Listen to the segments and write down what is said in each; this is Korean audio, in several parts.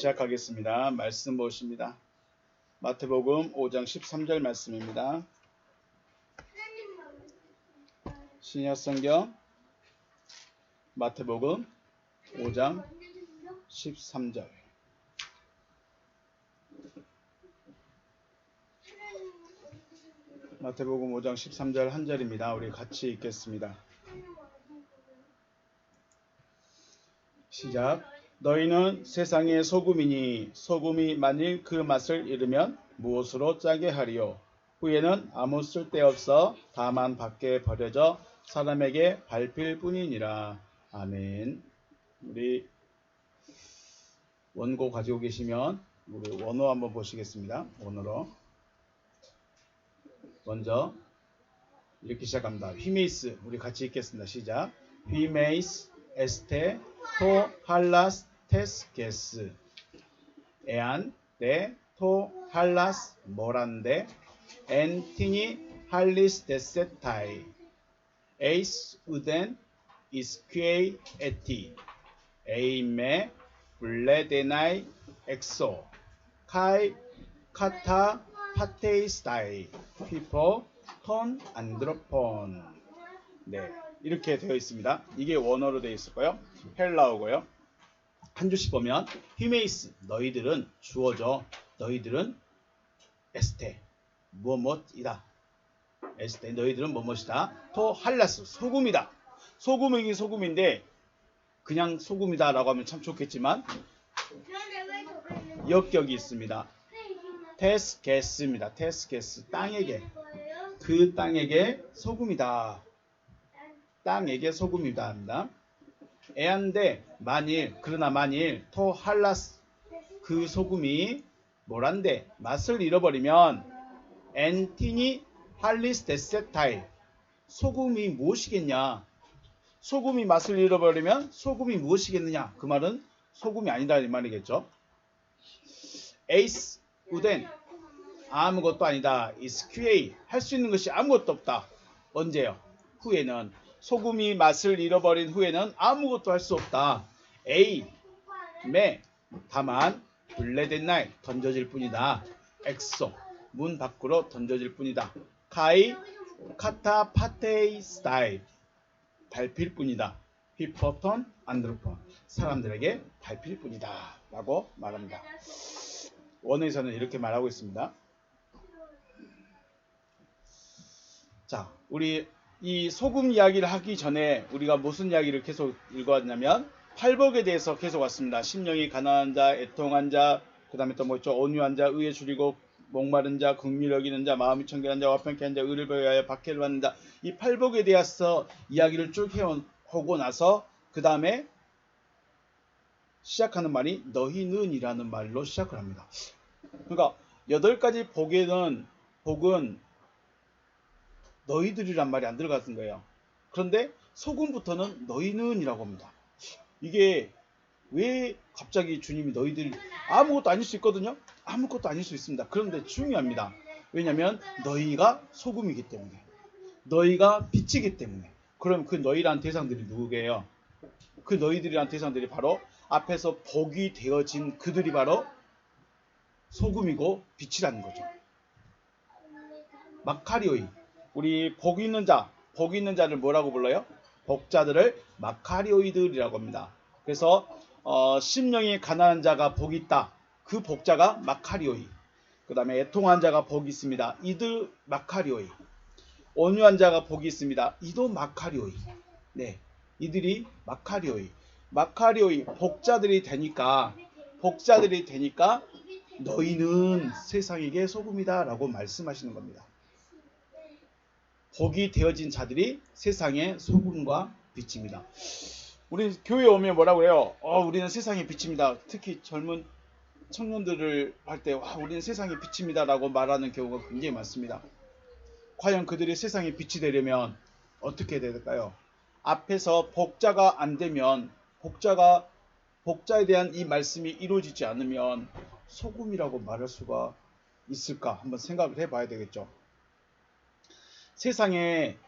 시작하겠습니다. 말씀 보십니다. 마태복음 5장 13절 말씀입니다. 신약성경 마태복음 5장 13절. 마태복음 5장 13절 한 절입니다. 우리 같이 읽겠습니다. 시작. 너희는 세상의 소금이니 소금이 만일 그 맛을 잃으면 무엇으로 짜게 하리요? 후에는 아무 쓸데없어 다만 밖에 버려져 사람에게 밟힐 뿐이니라. 아멘. 우리 원고 가지고 계시면 우리 원어 한번 보시겠습니다. 원어로 먼저 이렇게 시작합니다. 휘메이스 우리 같이 읽겠습니다. 시작. 휘메이스 에스테 토 할라스 테스게스 에안 데 토 할라스 모란데 엔티니 할리스 데세타이 에이스 우덴 이스퀴에이 에티 에이메 블레데나이 엑소 카이 카타 파테이스타이 피포 톤 안드로폰. 네, 이렇게 되어 있습니다. 이게 원어로 되어 있을 거예요. 헬라어고요. 한 줄씩 보면 히메이스 너희들은 주어져 너희들은 에스테 무엇이다. 에스테 너희들은 무엇이다. 토 할라스 소금이다. 소금이긴 소금인데 그냥 소금이다 라고 하면 참 좋겠지만 역격이 있습니다. 테스게스입니다. 테스게스 땅에게 그 땅에게 소금이다. 땅에게 소금이다 합니다. 애한데 만일 그러나 만일 토 할라스 그 소금이 뭐란데 맛을 잃어버리면 엔티니 할리스 데세타이 소금이 무엇이겠냐. 소금이 맛을 잃어버리면 소금이 무엇이겠느냐. 그 말은 소금이 아니다 이 말이겠죠. 에이스 우덴 아무것도 아니다. 이스퀴에이 할 수 있는 것이 아무것도 없다. 언제요? 후에는 소금이 맛을 잃어버린 후에는 아무것도 할 수 없다. 에이 메 다만 블레덴나이 던져질 뿐이다. 엑소 문 밖으로 던져질 뿐이다. 카이 카타 파테이 스타이 밟힐 뿐이다. 히포톤 안드로폰 사람들에게 밟힐 뿐이다 라고 말합니다. 원어에서는 이렇게 말하고 있습니다. 자, 우리 이 소금 이야기를 하기 전에 우리가 무슨 이야기를 계속 읽어왔냐면 팔복에 대해서 계속 왔습니다. 심령이 가난한 자, 애통한 자, 그 다음에 또 뭐 있죠? 온유한 자, 의에 줄이고 목마른 자, 긍휼히 여기는 자, 마음이 청결한 자, 화평케 한 자, 의를 보여야 박해를 받는 자. 이 팔복에 대해서 이야기를 쭉 해오고 나서 그 다음에 시작하는 말이 너희는 이라는 말로 시작을 합니다. 그러니까 8가지 복은 너희들이란 말이 안 들어갔던 거예요. 그런데 소금부터는 너희는 이라고 합니다. 이게 왜 갑자기 주님이 너희들 아무것도 아닐 수 있거든요. 아무것도 아닐 수 있습니다. 그런데 중요합니다. 왜냐하면 너희가 소금이기 때문에 너희가 빛이기 때문에. 그럼 그 너희란 대상들이 누구게요? 그 너희들이란 대상들이 바로 앞에서 복이 되어진 그들이 바로 소금이고 빛이라는 거죠. 마카리오이 우리 복 있는 자를 뭐라고 불러요? 복자들을 마카리오이들이라고 합니다. 그래서 심령이 가난한 자가 복이 있다. 그 복자가 마카리오이. 그 다음에 애통한 자가 복이 있습니다. 이들 마카리오이. 온유한 자가 복이 있습니다. 이도 마카리오이. 네, 이들이 마카리오이 복자들이 되니까 너희는 세상에게 소금이다 라고 말씀하시는 겁니다. 복이 되어진 자들이 세상의 소금과 빛입니다. 우리 교회에 오면 뭐라고 해요? 우리는 세상의 빛입니다. 특히 젊은 청년들을 할 때 우리는 세상의 빛입니다 라고 말하는 경우가 굉장히 많습니다. 과연 그들이 세상의 빛이 되려면 어떻게 해야 될까요? 앞에서 복자가 안 되면 복자에 대한 이 말씀이 이루어지지 않으면 소금이라고 말할 수가 있을까? 한번 생각을 해봐야 되겠죠. 세상에게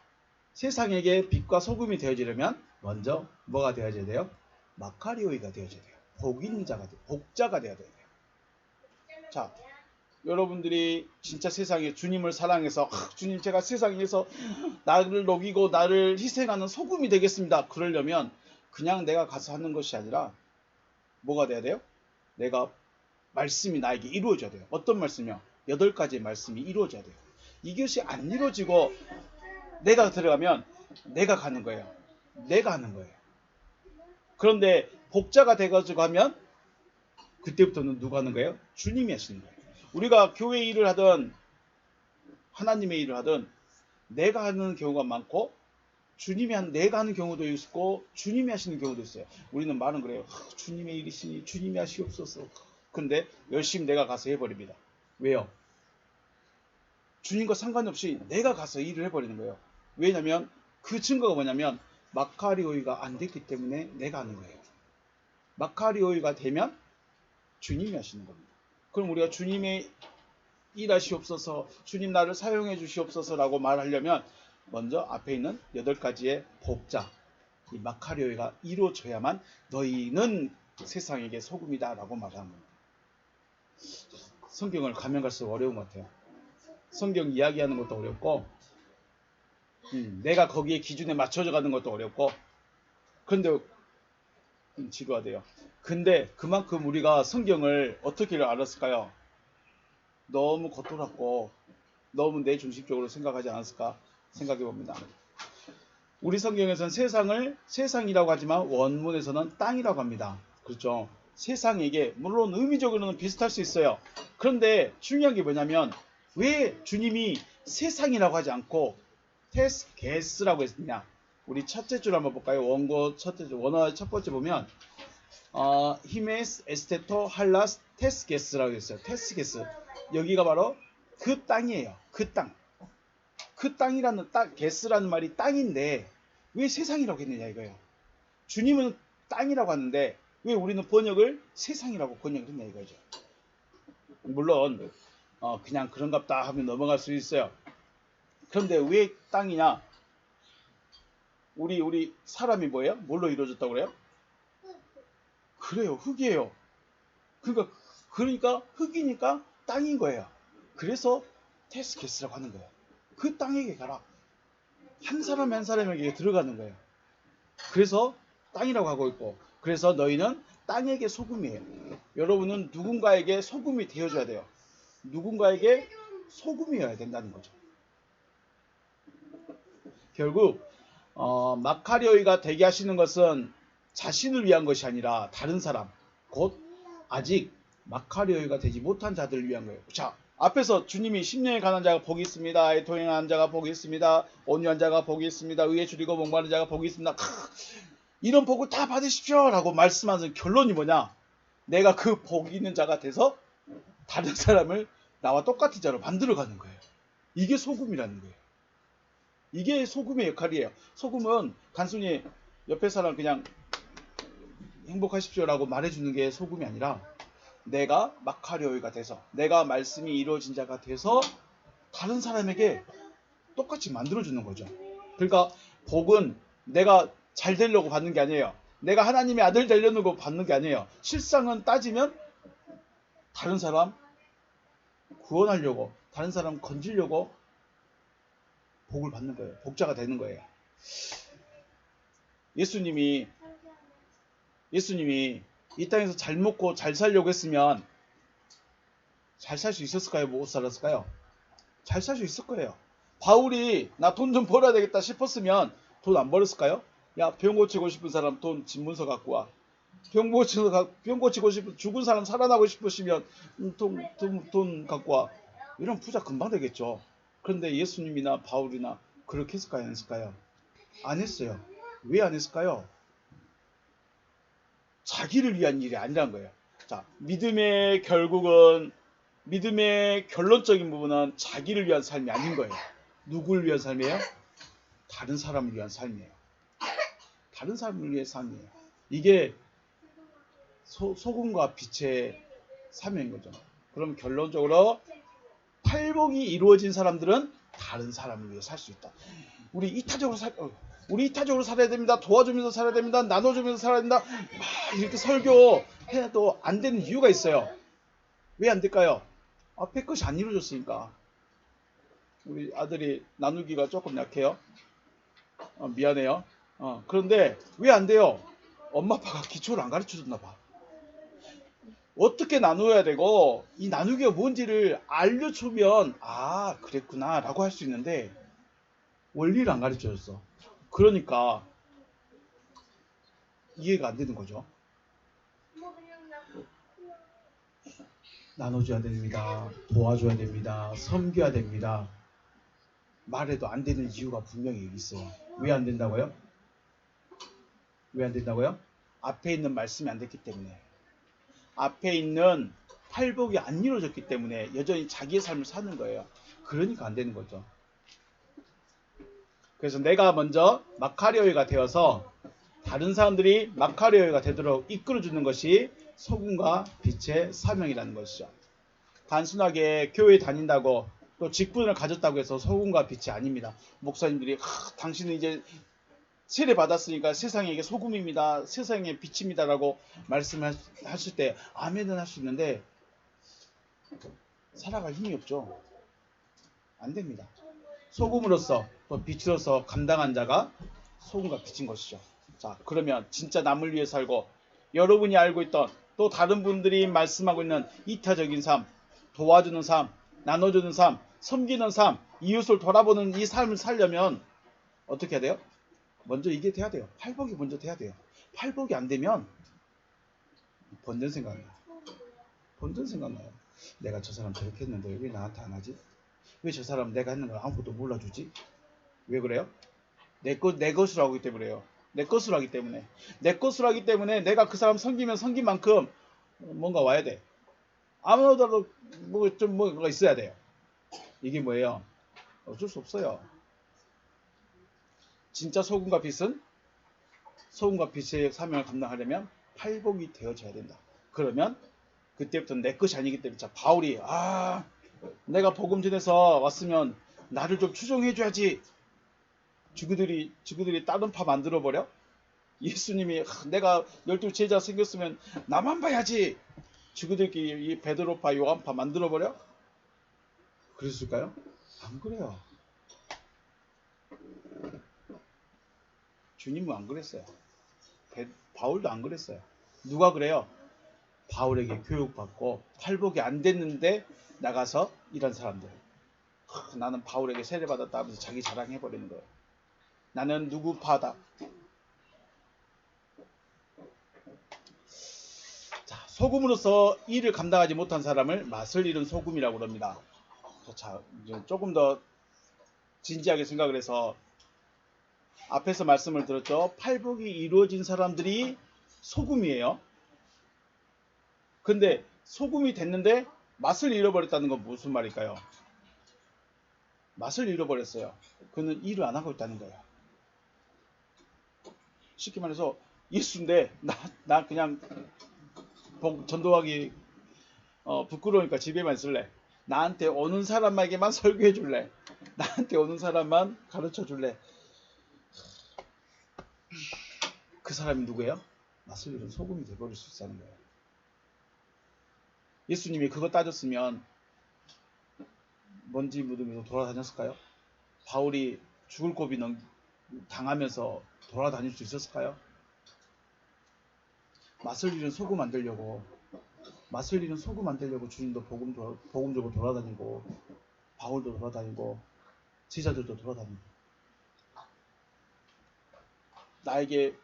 빛과 소금이 되어지려면 먼저 뭐가 되어져야 돼요? 마카리오이가 되어져야 돼요. 복 있는 자가 돼. 복자가 돼야 돼요. 자, 여러분들이 진짜 세상에 주님을 사랑해서 주님 제가 세상에서 나를 녹이고 나를 희생하는 소금이 되겠습니다. 그러려면 그냥 내가 가서 하는 것이 아니라 뭐가 돼야 돼요? 내가 말씀이 나에게 이루어져야 돼요. 어떤 말씀이요? 8가지의 말씀이 이루어져야 돼요. 이것이 안 이루어지고 내가 들어가면 내가 가는 거예요. 내가 하는 거예요. 그런데 복자가 돼가지고 하면 그때부터는 누가 하는 거예요? 주님이 하시는 거예요. 우리가 교회 일을 하든 하나님의 일을 하든 내가 하는 경우가 많고 내가 하는 경우도 있고 주님이 하시는 경우도 있어요. 우리는 말은 그래요. 주님의 일이시니 주님이 하시옵소서. 근데 열심히 내가 가서 해버립니다. 왜요? 주님과 상관없이 내가 가서 일을 해버리는 거예요. 왜냐하면 그 증거가 뭐냐면 마카리오이가 안 됐기 때문에 내가 하는 거예요. 마카리오이가 되면 주님이 하시는 겁니다. 그럼 우리가 주님의 일하시옵소서, 주님 나를 사용해 주시옵소서라고 말하려면 먼저 앞에 있는 8가지의 복자, 이 마카리오이가 이루어져야만 너희는 세상에게 소금이다 라고 말하는 겁니다. 성경을 가면 갈수록 어려운 것 같아요. 성경 이야기하는 것도 어렵고 내가 거기에 기준에 맞춰져 가는 것도 어렵고 그런데 지루하대요. 근데 그만큼 우리가 성경을 어떻게 알았을까요? 너무 겉돌았고 너무 내 중심적으로 생각하지 않았을까 생각해 봅니다. 우리 성경에서는 세상을 세상이라고 하지만 원문에서는 땅이라고 합니다. 그렇죠? 세상에게 물론 의미적으로는 비슷할 수 있어요. 그런데 중요한 게 뭐냐면 왜 주님이 세상이라고 하지 않고 테스게스라고 했느냐? 우리 첫째 줄 한번 볼까요? 원고 첫째 줄 원어 첫 번째 보면 히메스 에스테토 할라스 테스게스라고 했어요. 테스게스 여기가 바로 그 땅이에요. 그 땅. 그 땅이라는 게스라는 말이 땅인데 왜 세상이라고 했느냐 이거예요. 주님은 땅이라고 하는데 왜 우리는 번역을 세상이라고 번역을 했냐 이거죠. 물론 그냥 그런갑다 하면 넘어갈 수 있어요. 그런데 왜 땅이냐? 우리 사람이 뭐예요? 뭘로 이루어졌다고 그래요? 그래요. 흙이에요. 그러니까 흙이니까 땅인 거예요. 그래서 테스게스라고 하는 거예요. 그 땅에게 가라. 한 사람 한 사람에게 들어가는 거예요. 그래서 땅이라고 하고 있고 그래서 너희는 땅에게 소금이에요. 여러분은 누군가에게 소금이 되어줘야 돼요. 누군가에게 소금이어야 된다는 거죠. 결국 마카리오이가 되게 하시는 것은 자신을 위한 것이 아니라 다른 사람, 곧 아직 마카리오이가 되지 못한 자들을 위한 거예요. 자, 앞에서 주님이 심령에 관한 자가 복이 있습니다. 애통에 관한 자가 복이 있습니다. 온유한 자가 복이 있습니다. 의에 줄이고 목마른 자가 복이 있습니다. 이런 복을 다 받으십시오 라고 말씀하는 결론이 뭐냐? 내가 그 복 있는 자가 돼서 다른 사람을 나와 똑같은 자로 만들어가는 거예요. 이게 소금이라는 거예요. 이게 소금의 역할이에요. 소금은 단순히 옆에 사람 그냥 행복하십시오 라고 말해주는 게 소금이 아니라 내가 마카리오이가 돼서 내가 말씀이 이루어진 자가 돼서 다른 사람에게 똑같이 만들어주는 거죠. 그러니까 복은 내가 잘 되려고 받는 게 아니에요. 내가 하나님의 아들 되려고 받는 게 아니에요. 실상은 따지면 다른 사람 구원하려고 다른 사람 건지려고 복을 받는 거예요. 복자가 되는 거예요. 예수님이 이 땅에서 잘 먹고 잘 살려고 했으면 잘 살 수 있었을까요? 못 살았을까요? 잘 살 수 있을 거예요. 바울이 나 돈 좀 벌어야 되겠다 싶었으면 돈 안 벌었을까요? 야, 병 고치고 싶은 사람 돈 집문서 갖고 와. 병 고치고 싶은 죽은 사람 살아나고 싶으시면 돈 갖고 와. 이런 부자 금방 되겠죠. 그런데 예수님이나 바울이나 그렇게 했을까요? 안 했을까요? 안 했어요. 왜 안 했을까요? 자기를 위한 일이 아니란 거예요. 자, 믿음의 결론적인 부분은 자기를 위한 삶이 아닌 거예요. 누구를 위한 삶이에요? 다른 사람을 위한 삶이에요. 다른 사람을 위한 삶이에요. 이게 소금과 빛의 사명인 거죠. 그럼 결론적으로 팔복이 이루어진 사람들은 다른 사람을 위해 살 수 있다. 우리 이타적으로 우리 이타적으로 살아야 됩니다. 도와주면서 살아야 됩니다. 나눠주면서 살아야 된다. 막 이렇게 설교해도 안 되는 이유가 있어요. 왜 안 될까요? 앞에 것이 안 이루어졌으니까. 우리 아들이 나누기가 조금 약해요. 미안해요. 그런데 왜 안 돼요? 엄마 아빠가 기초를 안 가르쳐 줬나 봐. 어떻게 나누어야 되고 이 나누기가 뭔지를 알려주면 아 그랬구나 라고 할 수 있는데 원리를 안 가르쳐 줬어. 그러니까 이해가 안 되는 거죠. 나눠줘야 됩니다. 도와줘야 됩니다. 섬겨야 됩니다. 말해도 안 되는 이유가 분명히 있어요. 왜 안 된다고요? 왜 안 된다고요? 앞에 있는 말씀이 안 됐기 때문에. 앞에 있는 팔복이 안 이루어졌기 때문에 여전히 자기의 삶을 사는 거예요. 그러니까 안 되는 거죠. 그래서 내가 먼저 마카리오가 되어서 다른 사람들이 마카리오가 되도록 이끌어주는 것이 소금과 빛의 사명이라는 것이죠. 단순하게 교회 다닌다고 또 직분을 가졌다고 해서 소금과 빛이 아닙니다. 목사님들이 당신은 이제 세례 받았으니까 세상에게 소금입니다. 세상의 빛입니다. 라고 말씀하실 때 아멘은 할 수 있는데 살아갈 힘이 없죠. 안 됩니다. 소금으로서 또 빛으로서 감당한 자가 소금과 빛인 것이죠. 자, 그러면 진짜 남을 위해 살고 여러분이 알고 있던 또 다른 분들이 말씀하고 있는 이타적인 삶, 도와주는 삶, 나눠주는 삶, 섬기는 삶, 이웃을 돌아보는 이 삶을 살려면 어떻게 해야 돼요? 먼저 이게 돼야 돼요. 팔복이 먼저 돼야 돼요. 팔복이 안 되면 번전 생각나요. 번전 생각나요. 내가 저 사람 저렇게 했는데 왜 나한테 안 하지? 왜 저 사람 내가 했는 걸 아무것도 몰라주지? 왜 그래요? 내 것으로 하기 때문에요. 내 것으로 하기 때문에. 내 것으로 하기 때문에 내가 그 사람 섬기면 섬긴 만큼 뭔가 와야 돼. 아무래도 뭐가 있어야 돼요. 이게 뭐예요? 어쩔 수 없어요. 진짜 소금과 빛은 소금과 빛의 사명을 감당하려면 팔복이 되어져야 된다. 그러면 그때부터 내 것이 아니기 때문에 자 바울이 내가 복음 전해서 왔으면 나를 좀 추종해줘야지. 지구들이 다른 파 만들어버려? 예수님이 내가 12제자 생겼으면 나만 봐야지. 지구들끼리 이 베드로파 요한파 만들어버려? 그랬을까요? 안 그래요. 주님은 안 그랬어요. 바울도 안 그랬어요. 누가 그래요? 바울에게 교육받고 팔복이 안 됐는데 나가서 이런 사람들. 나는 바울에게 세례받았다 하면서 자기 자랑해버리는 거예요. 나는 누구 파다. 자, 소금으로서 일을 감당하지 못한 사람을 맛을 잃은 소금이라고 합니다. 자, 이제 조금 더 진지하게 생각을 해서 앞에서 말씀을 들었죠. 팔복이 이루어진 사람들이 소금이에요. 근데 소금이 됐는데 맛을 잃어버렸다는 건 무슨 말일까요? 맛을 잃어버렸어요. 그는 일을 안 하고 있다는 거예요. 쉽게 말해서 예수인데 나 그냥 전도하기 부끄러우니까 집에만 있을래. 나한테 오는 사람에게만 설교해 줄래. 나한테 오는 사람만 가르쳐 줄래. 그 사람이 누구예요? 맛을 잃은 소금이 돼버릴 수 있다는 거예요. 예수님이 그거 따졌으면 먼지 묻으면서 돌아다녔을까요? 바울이 죽을 고비 당하면서 돌아다닐 수 있었을까요? 맛을 잃은 소금 만들려고 주님도 복음 들고 돌아다니고 바울도 돌아다니고 제자들도 돌아다니고 나에게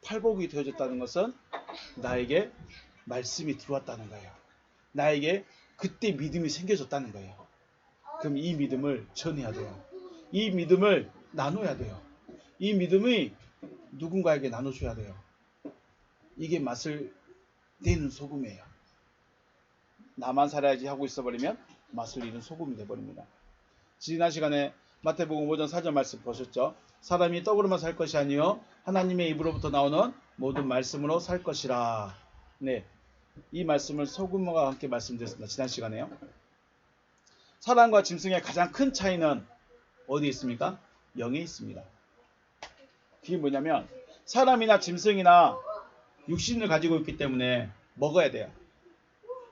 팔복이 되어졌다는 것은 나에게 말씀이 들어왔다는 거예요. 나에게 그때 믿음이 생겨졌다는 거예요. 그럼 이 믿음을 전해야 돼요. 이 믿음을 나눠야 돼요. 이 믿음이 누군가에게 나눠줘야 돼요. 이게 맛을 내는 소금이에요. 나만 살아야지 하고 있어버리면 맛을 잃은 소금이 돼버립니다. 지난 시간에 마태복음 5장 4절 말씀 보셨죠? 사람이 떡으로만 살 것이 아니요 하나님의 입으로부터 나오는 모든 말씀으로 살 것이라. 네, 이 말씀을 소금과 함께 말씀드렸습니다. 지난 시간에요. 사람과 짐승의 가장 큰 차이는 어디 있습니까? 영에 있습니다. 그게 뭐냐면 사람이나 짐승이나 육신을 가지고 있기 때문에 먹어야 돼요.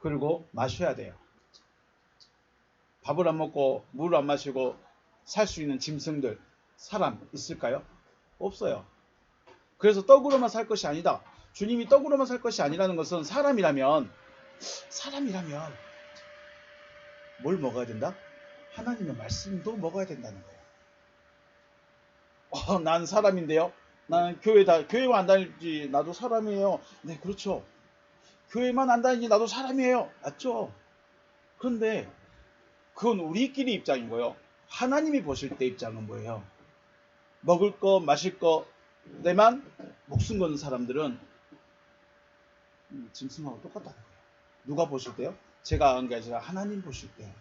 그리고 마셔야 돼요. 밥을 안 먹고 물을 안 마시고 살 수 있는 짐승들, 사람 있을까요? 없어요. 그래서 떡으로만 살 것이 아니다. 주님이 떡으로만 살 것이 아니라는 것은 사람이라면 뭘 먹어야 된다? 하나님의 말씀도 먹어야 된다는 거예요. 난 사람인데요. 나는 교회만 안 다니지 나도 사람이에요. 네, 그렇죠. 교회만 안 다니지 나도 사람이에요. 맞죠? 그런데 그건 우리끼리 입장인 거예요. 하나님이 보실 때 입장은 뭐예요? 먹을 거, 마실 거, 내만 목숨 거는 사람들은 짐승하고 똑같다는 거예요. 누가 보실 때요? 제가 한 게 아니라 하나님 보실 때.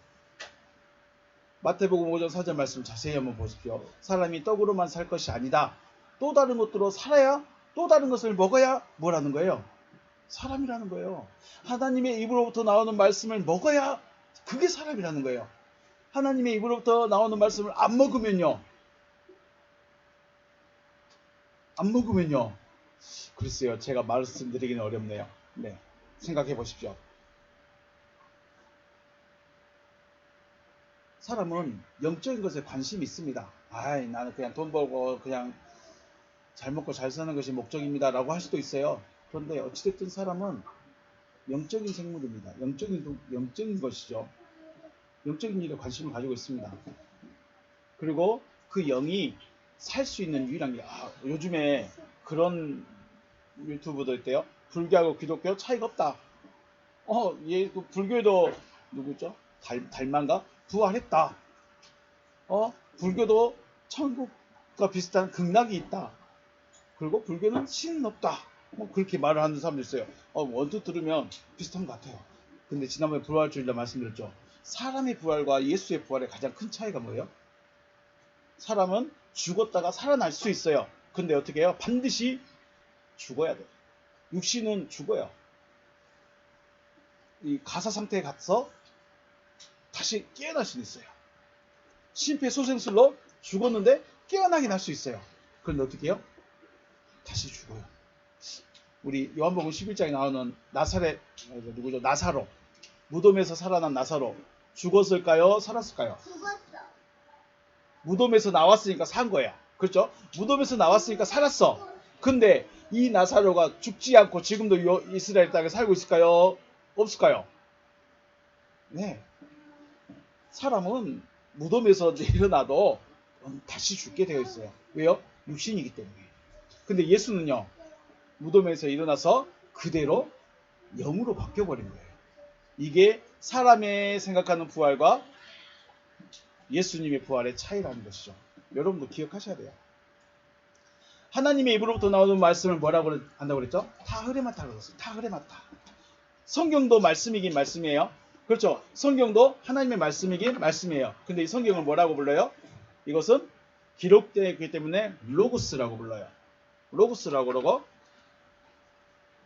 마태복음 5장 4절 말씀 자세히 한번 보십시오. 사람이 떡으로만 살 것이 아니다. 또 다른 것들로 살아야, 또 다른 것을 먹어야 뭐라는 거예요? 사람이라는 거예요. 하나님의 입으로부터 나오는 말씀을 먹어야 그게 사람이라는 거예요. 하나님의 입으로부터 나오는 말씀을 안 먹으면요. 글쎄요. 제가 말씀드리기는 어렵네요. 네, 생각해 보십시오. 사람은 영적인 것에 관심이 있습니다. 나는 그냥 돈 벌고 그냥 잘 먹고 잘 사는 것이 목적입니다 라고 할 수도 있어요. 그런데 어찌됐든 사람은 영적인 생물입니다. 영적인 것이죠. 영적인 일에 관심을 가지고 있습니다. 그리고 그 영이 살 수 있는 유일한 게 요즘에 그런 유튜브도 있대요. 불교하고 기독교 차이가 없다. 그 불교에도 누구죠? 달만가 부활했다. 불교도 천국과 비슷한 극락이 있다. 그리고 불교는 신은 없다. 그렇게 말을 하는 사람도 있어요. 언뜻 들으면 비슷한 것 같아요. 근데 지난번에 부활주일날 말씀드렸죠. 사람의 부활과 예수의 부활의 가장 큰 차이가 뭐예요? 사람은 죽었다가 살아날 수 있어요. 근데 어떻게 해요? 반드시 죽어야 돼요. 육신은 죽어요. 이 가사 상태에 가서 다시 깨어날 수 있어요. 심폐소생술로 죽었는데 깨어나긴 할 수 있어요. 그런데 어떻게 해요? 다시 죽어요. 우리 요한복음 11장에 나오는 누구죠? 나사로. 무덤에서 살아난 나사로. 죽었을까요? 살았을까요? 죽었어. 무덤에서 나왔으니까 산 거야. 그렇죠? 무덤에서 나왔으니까 살았어. 근데 이 나사로가 죽지 않고 지금도 이스라엘 땅에 살고 있을까요? 없을까요? 네. 사람은 무덤에서 일어나도 다시 죽게 되어 있어요. 왜요? 육신이기 때문에. 근데 예수는요. 무덤에서 일어나서 그대로 영으로 바뀌어버린 거예요. 이게 사람의 생각하는 부활과 예수님의 부활의 차이라는 것이죠. 여러분도 기억하셔야 돼요. 하나님의 입으로부터 나오는 말씀을 뭐라고 한다고 그랬죠? 타흐레마타라고 그랬어요. 타흐레마타. 성경도 말씀이긴 말씀이에요. 그렇죠? 성경도 하나님의 말씀이긴 말씀이에요. 근데 이 성경을 뭐라고 불러요? 이것은 기록되어 있기 때문에 로고스라고 불러요. 로고스라고 그러고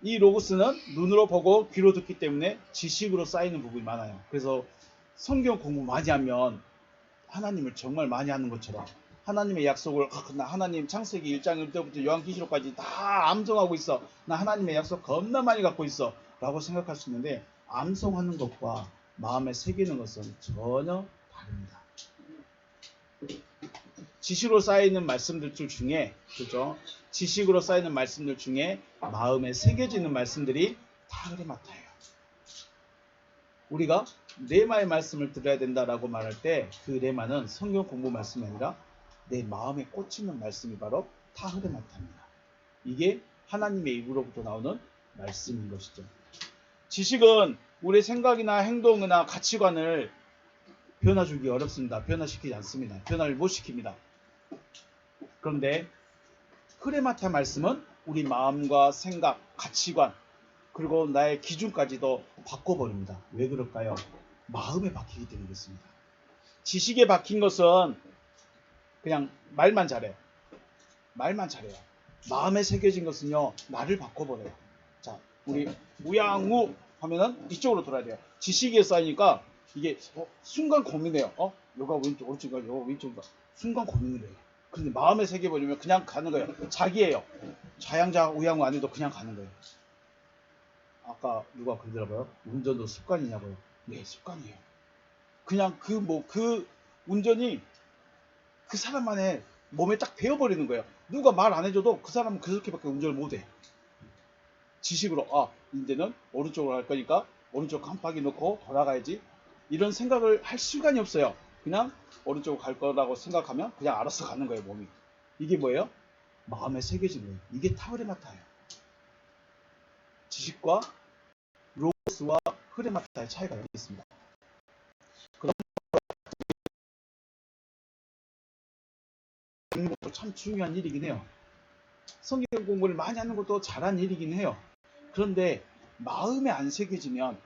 이 로고스는 눈으로 보고 귀로 듣기 때문에 지식으로 쌓이는 부분이 많아요. 그래서 성경 공부 많이 하면 하나님을 정말 많이 하는 것처럼 하나님의 약속을 나 하나님 창세기 1장 1절부터 요한계시록까지 다 암송하고 있어. 나 하나님의 약속 겁나 많이 갖고 있어. 라고 생각할 수 있는데 암송하는 것과 마음에 새기는 것은 전혀 다릅니다. 지식으로 쌓이는 말씀들 중에 그죠? 지식으로 쌓이는 말씀들 중에 마음에 새겨지는 말씀들이 타흐레마타예요. 우리가 레마의 말씀을 들어야 된다라고 말할 때 그 레마는 성경 공부 말씀이 아니라 내 마음에 꽂히는 말씀이 바로 타흐레마타입니다. 이게 하나님의 입으로부터 나오는 말씀인 것이죠. 지식은 우리의 생각이나 행동이나 가치관을 변화주기 어렵습니다. 변화시키지 않습니다. 변화를 못 시킵니다. 그런데 흐레마타 말씀은 우리 마음과 생각, 가치관 그리고 나의 기준까지도 바꿔버립니다. 왜 그럴까요? 마음에 박히기 때문에 그렇습니다. 지식에 박힌 것은 그냥 말만 잘해요. 마음에 새겨진 것은요. 나를 바꿔버려요. 자, 우리 우양우 하면은 이쪽으로 돌아야 돼요. 지식에 쌓이니까 이게 순간 고민해요. 요가 왼쪽, 오른쪽인가, 요가 왼쪽인가. 순간 고민을 해요. 그런데 마음에 새겨버리면 그냥 가는 거예요. 자기예요. 좌양자 우양우 안 해도 그냥 가는 거예요. 아까 누가 그러더라고요. 운전도 습관이냐고요. 네, 습관이에요. 그냥 그 운전이 그 사람만의 몸에 딱 배어버리는 거예요. 누가 말 안 해줘도 그 사람은 그렇게밖에 운전을 못해. 지식으로 이제는 오른쪽으로 갈 거니까 오른쪽 깜빡이 넣고 돌아가야지. 이런 생각을 할 시간이 없어요. 그냥 오른쪽으로 갈 거라고 생각하면 그냥 알아서 가는 거예요, 몸이. 이게 뭐예요? 마음에 새겨진 거예요. 이게 타우레마타예요. 지식과 로고스와 흐레마타의 차이가 여기 있습니다. 그럼 것도 참 중요한 일이긴 해요. 성경 공부를 많이 하는 것도 잘한 일이긴 해요. 그런데 마음에 안 새겨지면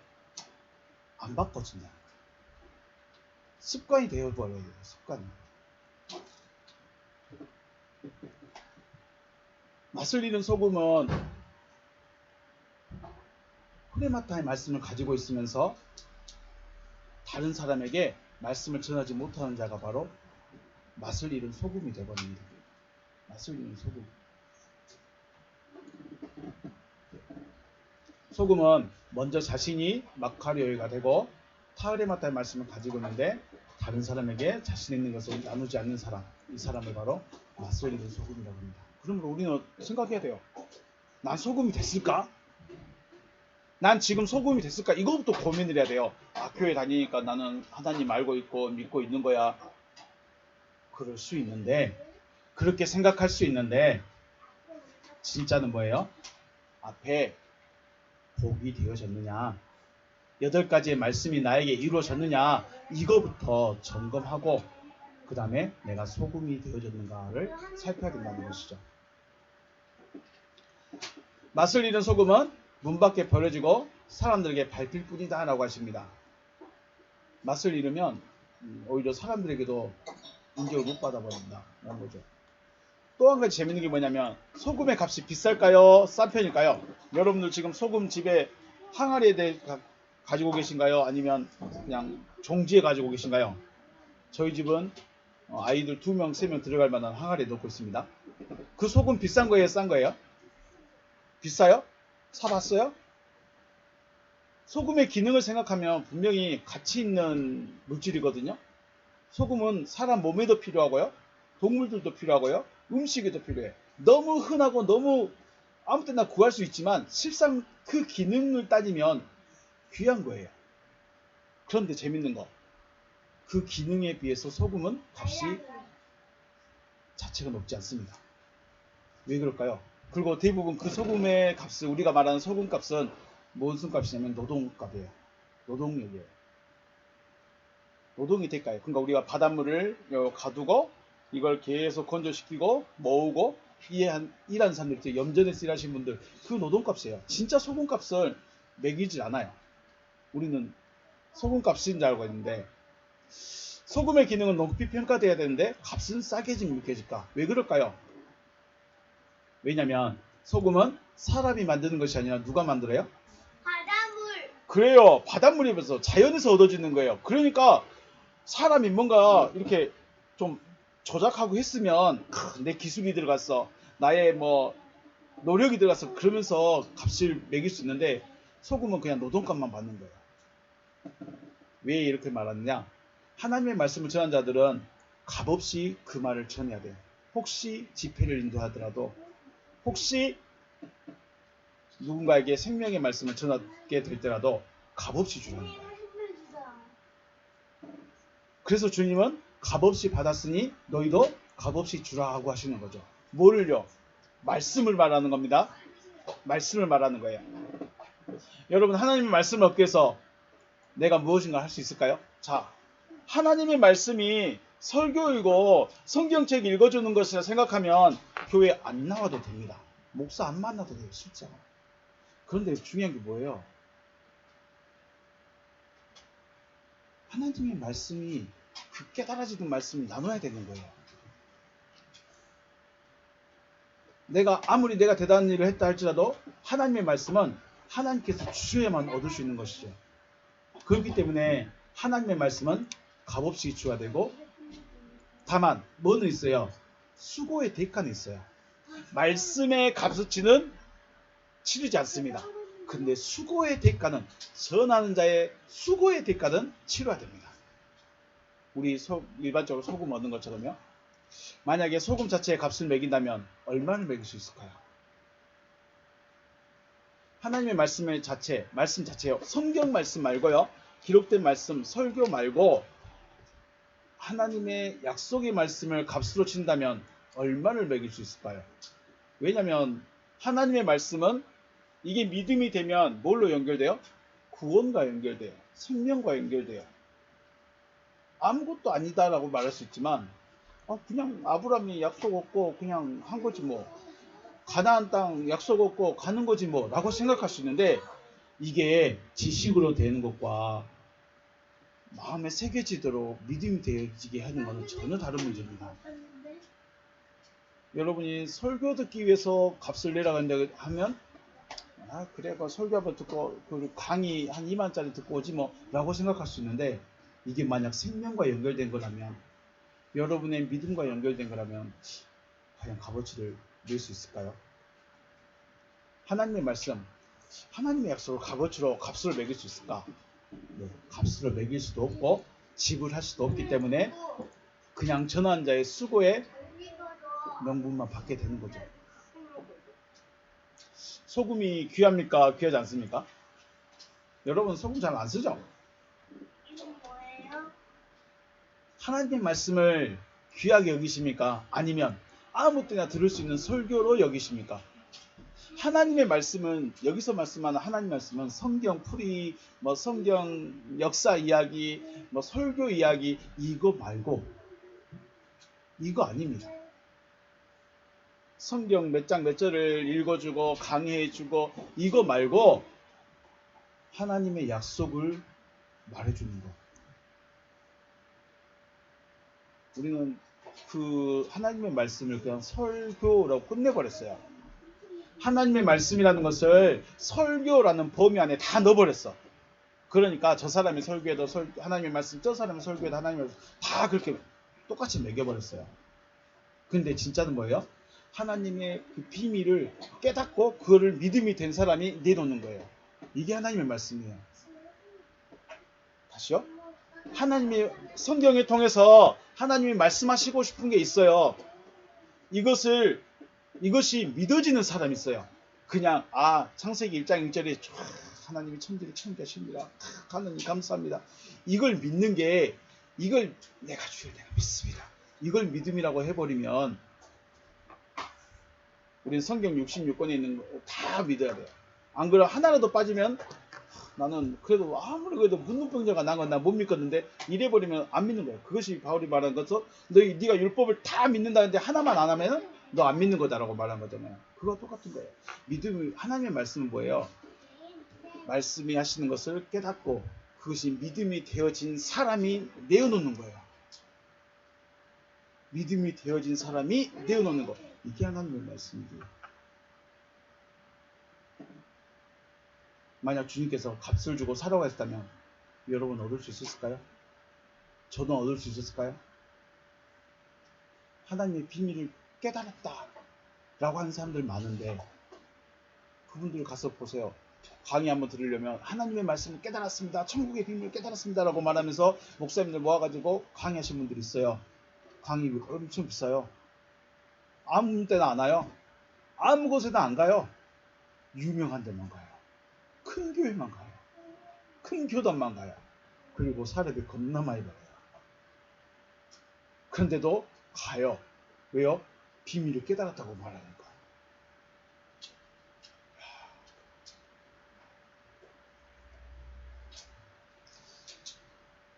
안 바꿔진다. 습관이 되어버려야 돼요. 습관이. 맛을 잃은 소금은 흐레마타의 말씀을 가지고 있으면서 다른 사람에게 말씀을 전하지 못하는 자가 바로 맛을 잃은 소금이 되어버립니다. 맛을 잃은 소금. 소금은 먼저 자신이 마카리오가 되고 타흐레마타의 말씀을 가지고 있는데 다른 사람에게 자신 있는 것을 나누지 않는 사람, 이 사람을 바로 맛을 잃은 소금이라고 합니다. 그러므로 우리는 생각해야 돼요. 난 소금이 됐을까? 난 지금 소금이 됐을까? 이거부터 고민을 해야 돼요. 교회 다니니까 나는 하나님 알고 있고 믿고 있는 거야. 그럴 수 있는데, 그렇게 생각할 수 있는데 진짜는 뭐예요? 앞에 복이 되어졌느냐, 8가지의 말씀이 나에게 이루어졌느냐, 이거부터 점검하고 그 다음에 내가 소금이 되어졌는가를 살펴야 된다는 것이죠. 맛을 잃은 소금은 문 밖에 버려지고 사람들에게 밟힐 뿐이다 라고 하십니다. 맛을 잃으면 오히려 사람들에게도 인정을 못 받아버린다 라는 거죠. 또 한 가지 재밌는 게 뭐냐면, 소금의 값이 비쌀까요? 싼 편일까요? 여러분들 지금 소금 집에 항아리에 가지고 계신가요? 아니면 그냥 종지에 가지고 계신가요? 저희 집은 아이들 2명, 3명 들어갈 만한 항아리에 넣고 있습니다. 그 소금 비싼 거예요? 싼 거예요? 비싸요? 사봤어요? 소금의 기능을 생각하면 분명히 가치 있는 물질이거든요. 소금은 사람 몸에도 필요하고요. 동물들도 필요하고요. 음식에도 필요해. 너무 흔하고 너무 아무 때나 구할 수 있지만 실상 그 기능을 따지면 귀한 거예요. 그런데 재밌는 거, 그 기능에 비해서 소금은 값이 자체가 높지 않습니다. 왜 그럴까요? 그리고 대부분 그 소금의 값을, 우리가 말하는 소금 값은 무슨 값이냐면 노동값이에요. 노동력이에요. 노동이 될까요? 그러니까 우리가 바닷물을 가두고 이걸 계속 건조시키고 모으고 일하는 사람들, 염전에서 일하시는 분들, 그 노동값이에요. 진짜 소금값을 매기질 않아요. 우리는 소금값인 줄 알고 있는데, 소금의 기능은 높이 평가돼야 되는데 값은 싸게 지금 느껴질까? 왜 그럴까요? 왜냐면 소금은 사람이 만드는 것이 아니라 누가 만들어요? 바닷물. 그래요. 바닷물이면서 자연에서 얻어지는 거예요. 그러니까 사람이 뭔가 이렇게 좀 조작하고 했으면 내 기술이 들어갔어, 나의 노력이 들어갔어, 그러면서 값을 매길 수 있는데 소금은 그냥 노동값만 받는 거예요. 왜 이렇게 말하느냐? 하나님의 말씀을 전한 자들은 값없이 그 말을 전해야 돼요. 혹시 집회를 인도하더라도, 혹시 누군가에게 생명의 말씀을 전하게 될 때라도 값없이 주라는 거예요. 그래서 주님은 값없이 받았으니 너희도 값없이 주라고 하시는 거죠. 뭐를요? 말씀을 말하는 겁니다. 말씀을 말하는 거예요. 여러분, 하나님의 말씀을 얻기 위해서 내가 무엇인가 할 수 있을까요? 자, 하나님의 말씀이 설교이고 성경책 읽어주는 것이라 생각하면 교회 안 나와도 됩니다. 목사 안 만나도 돼요, 실제로. 그런데 중요한 게 뭐예요? 하나님의 말씀이, 그 깨달아지는 말씀을 나눠야 되는 거예요. 아무리 내가 대단한 일을 했다 할지라도 하나님의 말씀은 하나님께서 주셔야만 얻을 수 있는 것이죠. 그렇기 때문에 하나님의 말씀은 값없이 주어야 되고, 다만 뭐는 있어요? 수고의 대가는 있어요. 말씀의 값어치는 치르지 않습니다. 근데 수고의 대가는, 전하는 자의 수고의 대가는 치러야 됩니다. 우리 일반적으로 소금 얻는 것처럼요. 만약에 소금 자체의 값을 매긴다면 얼마를 매길 수 있을까요? 하나님의 말씀의 자체, 말씀 자체요. 성경 말씀 말고요. 기록된 말씀, 설교 말고 하나님의 약속의 말씀을 값으로 친다면 얼마를 매길 수 있을까요? 왜냐하면 하나님의 말씀은 이게 믿음이 되면 뭘로 연결돼요? 구원과 연결돼요. 생명과 연결돼요. 아무것도 아니다라고 말할 수 있지만 그냥 아브라함이 약속 없고 그냥 한 거지 뭐. 가나안 땅 약속 없고 가는 거지 뭐 라고 생각할 수 있는데, 이게 지식으로 되는 것과 마음에 새겨지도록 믿음이 되어지게 하는 것은 전혀 다른 문제입니다. 여러분이 설교 듣기 위해서 값을 내라간다 하면 그래 설교 한번 듣고 강의 한 2만짜리 듣고 오지 뭐 라고 생각할 수 있는데, 이게 만약 생명과 연결된 거라면, 여러분의 믿음과 연결된 거라면 과연 값어치를 낼 수 있을까요? 하나님의 말씀, 하나님의 약속을 값어치로 값을 매길 수 있을까? 네, 값으로 매길 수도 없고 지불할 수도 없기 때문에 그냥 전한 자의 수고의 명분만 받게 되는 거죠. 소금이 귀합니까? 귀하지 않습니까? 여러분 소금 잘 안 쓰죠? 이건 뭐예요? 하나님의 말씀을 귀하게 여기십니까? 아니면 아무 때나 들을 수 있는 설교로 여기십니까? 하나님의 말씀은, 여기서 말씀하는 하나님 말씀은 성경 풀이, 뭐 성경 역사 이야기, 뭐 설교 이야기, 이거 말고, 이거 아닙니다. 성경 몇 장 몇 절을 읽어주고 강의해주고 이거 말고 하나님의 약속을 말해주는 거. 우리는 그 하나님의 말씀을 그냥 설교라고 끝내버렸어요. 하나님의 말씀이라는 것을 설교라는 범위 안에 다 넣어버렸어. 그러니까 저 사람이 설교해도 하나님의 말씀, 저 사람이 설교해도 하나님의 말씀 다 그렇게 똑같이 매겨버렸어요. 근데 진짜는 뭐예요? 하나님의 그 비밀을 깨닫고 그거를 믿음이 된 사람이 내놓는 거예요. 이게 하나님의 말씀이에요. 다시요? 하나님의 성경을 통해서 하나님이 말씀하시고 싶은 게 있어요. 이것이 믿어지는 사람이 있어요. 그냥 창세기 1장 1절에 하나님이 천지를 창조하십니다. 하나님 감사합니다. 이걸 믿는 게, 이걸 내가 주여 내가 믿습니다. 이걸 믿음이라고 해버리면 우리는 성경 66권에 있는 거 다 믿어야 돼요. 안 그러면 하나라도 빠지면 나는 그래도 아무리 그래도 문둥병자가 난 건 나 못 믿겠는데 이래버리면 안 믿는 거예요. 그것이 바울이 말한 것은 네가 율법을 다 믿는다는데 하나만 안 하면 너 안 믿는 거다라고 말한 거잖아요. 그거 똑같은 거예요. 믿음이, 하나님의 말씀은 뭐예요? 말씀이 하시는 것을 깨닫고 그것이 믿음이 되어진 사람이 내어놓는 거예요. 믿음이 되어진 사람이 내어놓는 거. 이게 하나님의 말씀이죠. 만약 주님께서 값을 주고 사라고 했다면 여러분 얻을 수 있었을까요? 저는 얻을 수 있었을까요? 하나님의 비밀을 깨달았다 라고 하는 사람들 많은데, 그분들 가서 보세요. 강의 한번 들으려면 하나님의 말씀을 깨달았습니다, 천국의 비밀을 깨달았습니다 라고 말하면서 목사님들 모아가지고 강의하신 분들이 있어요. 강의 엄청 비싸요. 아무 데나 안 와요. 아무 곳에나 안 가요. 유명한 데만 가요. 큰 교회만 가요. 큰 교단만 가요. 그리고 사례비 겁나 많이 받아요. 그런데도 가요. 왜요? 비밀을 깨달았다고 말하니까.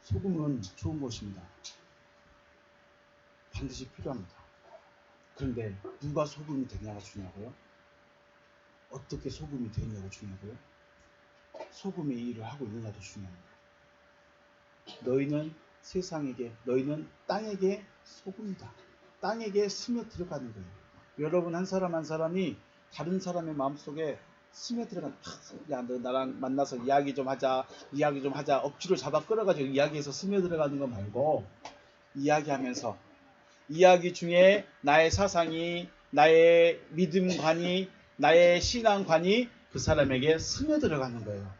소금은 좋은 것입니다. 반드시 필요합니다. 그런데 누가 소금이 되냐가 중요하고요. 어떻게 소금이 되냐가 중요하고요. 소금의 일을 하고 있느냐도 중요합니다. 너희는 세상에게, 너희는 땅에게 소금이다. 땅에게 스며들어가는 거예요. 여러분 한 사람 한 사람이 다른 사람의 마음속에 스며들어가는, 야, 너 나랑 만나서 이야기 좀 하자, 억지로 잡아 끌어가지고 이야기해서 스며들어가는 거 말고, 이야기하면서 이야기 중에 나의 사상이, 나의 믿음관이, 나의 신앙관이 그 사람에게 스며들어가는 거예요.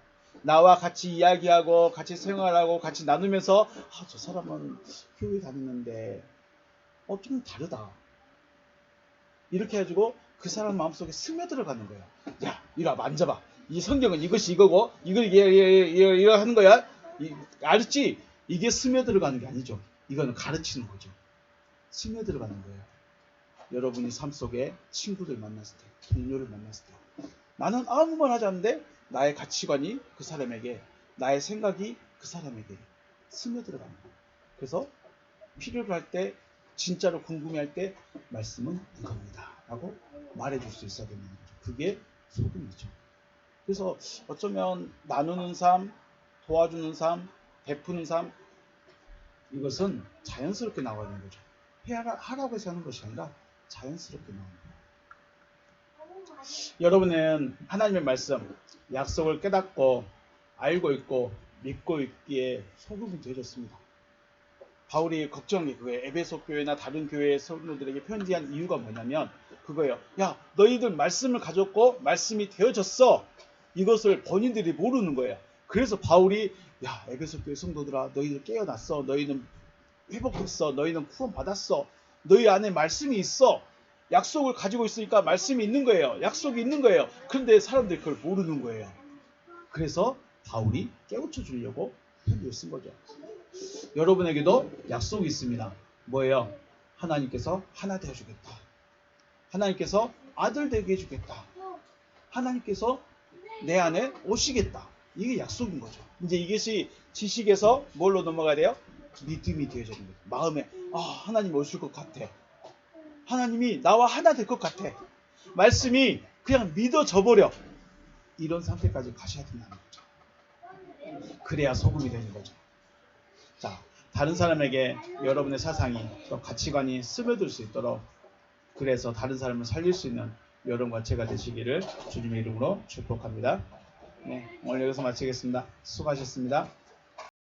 나와 같이 이야기하고 같이 생활하고 같이 나누면서 저 사람은 교회 다니는데 좀 다르다. 이렇게 해가지고 그 사람 마음속에 스며들어가는 거예요. 야, 이리 와, 만져봐. 이 성경은 이것이 이거고 이걸 이거 하는 거야. 알았지? 이게 스며들어가는 게 아니죠. 이거는 가르치는 거죠. 스며들어가는 거예요. 여러분이 삶 속에 친구들 만났을 때, 동료를 만났을 때 나는 아무 말 하지 않는데 나의 가치관이 그 사람에게, 나의 생각이 그 사람에게 스며들어가는 거예요. 그래서 필요로 할 때, 진짜로 궁금해할 때 말씀은 이겁니다 라고 말해줄 수 있어야 되는 거죠. 그게 소금이죠. 그래서 어쩌면 나누는 삶, 도와주는 삶, 베푸는 삶, 이것은 자연스럽게 나와야 되는 거죠. 하라고 해서 하는 것이 아니라 자연스럽게 나오는 거예요. 여러분은 하나님의 말씀, 약속을 깨닫고 알고 있고 믿고 있기에 소금이 되어졌습니다. 바울이 걱정한 게 그거예요. 에베소 교회나 다른 교회의 성도들에게 편지한 이유가 뭐냐면 그거예요. 야, 너희들 말씀을 가졌고 말씀이 되어졌어. 이것을 본인들이 모르는 거예요. 그래서 바울이 야, 에베소 교회 성도들아, 너희들 깨어났어. 너희는 회복했어. 너희는 구원 받았어. 너희 안에 말씀이 있어. 약속을 가지고 있으니까 말씀이 있는 거예요. 약속이 있는 거예요. 그런데 사람들이 그걸 모르는 거예요. 그래서 바울이 깨우쳐 주려고 편지를 쓴 거죠. 여러분에게도 약속이 있습니다. 뭐예요? 하나님께서 하나 되어주겠다. 하나님께서 아들 되게 해주겠다. 하나님께서 내 안에 오시겠다. 이게 약속인 거죠. 이제 이것이 지식에서 뭘로 넘어가야 돼요? 믿음이 되어지는 거죠. 마음에 하나님 오실 것 같아. 하나님이 나와 하나 될 것 같아. 말씀이 그냥 믿어져 버려. 이런 상태까지 가셔야 된다는 거죠. 그래야 소금이 되는 거죠. 자, 다른 사람에게 여러분의 사상이 또 가치관이 스며들 수 있도록, 그래서 다른 사람을 살릴 수 있는 여러분과 제가 되시기를 주님의 이름으로 축복합니다. 네, 오늘 여기서 마치겠습니다. 수고하셨습니다.